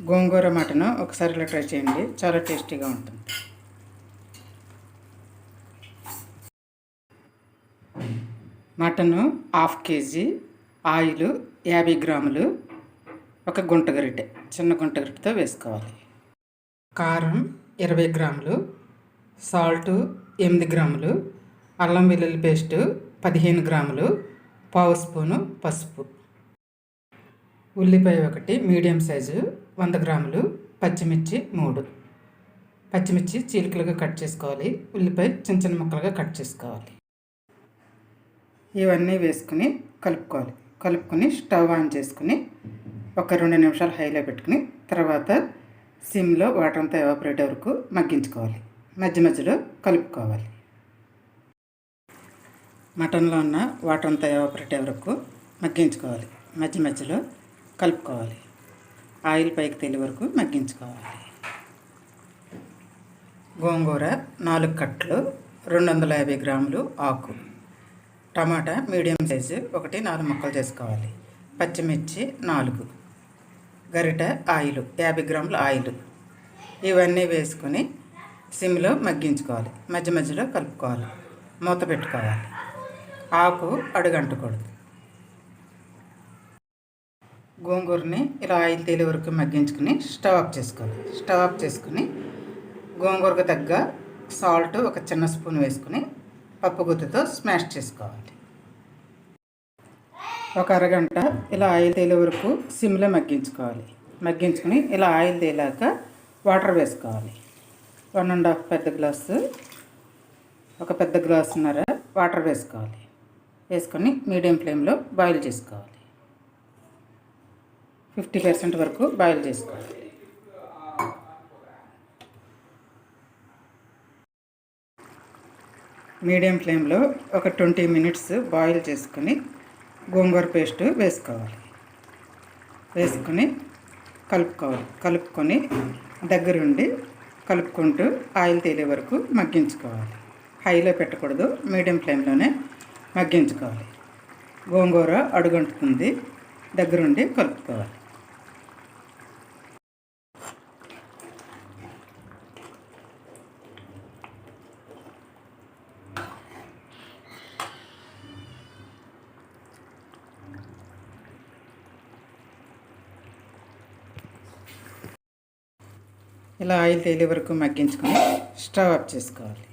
గోంగూర mutton ఒకసారి ఇలా try చేయండి, చాలా టేస్టీగా ఉంటుంది. మటను 1/2 కేజీ, ఆయిల్ 50 గ్రాములు, ఒక గుంట గరిటె, చిన్న గుంట గరిటెతో వేసుకోవాలి. కారం 20 గ్రాములు, సాల్ట్ 8 గ్రాములు, అల్లం వెల్లుల్లి పేస్టు 15 గ్రాములు, పావు స్పూను పసుపు, ఉల్లిపాయ 1 మీడియం సైజు 100 గ్రాములు, పచ్చిమిర్చి 3, పచ్చిమిర్చి చీలికలుగా కట్ చేసుకోవాలి, ఉల్లిపాయ చిన్న చిన్న ముక్కలుగా కట్ చేసుకోవాలి. ఇవన్నీ వేసుకుని కలుపుకొని స్టవ్ ఆన్ చేసుకుని ఒక 2 నిమిషాలు హైలో పెట్టుకుని తర్వాత సిమ్లో వాటర్ అంతా ఎవాపరేట్ వరకు మగ్గించుకోవాలి. మధ్య మధ్యలో కలుపుకోవాలి. మటన్లో ఉన్న వాటర్ అంతా ఎవాపరేట్ వరకు మగ్గించుకోవాలి. మధ్య మధ్యలో కలుపుకోవాలి. ఆయిల్ పైకి తేలి వరకు మగ్గించుకోవాలి. గోంగూర 4 కట్టలు, 250 గ్రాములు ఆకు, టమాటా మీడియం సైజు 1 4 ముక్కలు చేసుకోవాలి. పచ్చిమిర్చి 4, గరిట ఆయిల్ 50 గ్రాముల ఆయిల్. ఇవన్నీ వేసుకొని సిమ్లో మగ్గించుకోవాలి. మధ్య మధ్యలో కలుపుకోవాలి. మూత పెట్టుకోవాలి. ఆకు అడుగంటకూడదు. గోంగూరని ఇలా ఆయిల్ తేలే వరకు మగ్గించుకుని స్టవ్ ఆఫ్ చేసుకోవాలి. స్టవ్ ఆఫ్ చేసుకుని గోంగూరకు తగ్గ సాల్ట్ 1 చిన్న స్పూన్ వేసుకుని పప్పు గుత్తితో స్మాష్ చేసుకోవాలి. ఒక అరగంట ఇలా ఆయిల్ తేలే వరకు సిమ్లో మగ్గించుకోవాలి. మగ్గించుకుని ఇలా ఆయిల్ తేలాక వాటర్ వేసుకోవాలి. 1.5 పెద్ద గ్లాసు, ఒక పెద్ద గ్లాసున్నర వాటర్ వేసుకోవాలి. వేసుకొని మీడియం ఫ్లేమ్లో బాయిల్ చేసుకోవాలి. 50% వరకు బాయిల్ చేసుకోవాలి. మీడియం ఫ్లేమ్లో ఒక 20 మినిట్స్ బాయిల్ చేసుకొని గోంగూర పేస్ట్ వేసుకోవాలి. వేసుకొని కలుపుకొని దగ్గరుండి కలుపుకుంటూ ఆయిల్ తేలే వరకు మగ్గించుకోవాలి. హైలో పెట్టకూడదు, మీడియం ఫ్లేమ్లోనే మగ్గించుకోవాలి. గోంగూర అడుగంటుతుంది, దగ్గరుండి కలుపుకోవాలి. ఇలా ఆయిల్ తేలే వరకు మగ్గించుకొని స్టవ్ ఆఫ్ చేసుకోవాలి.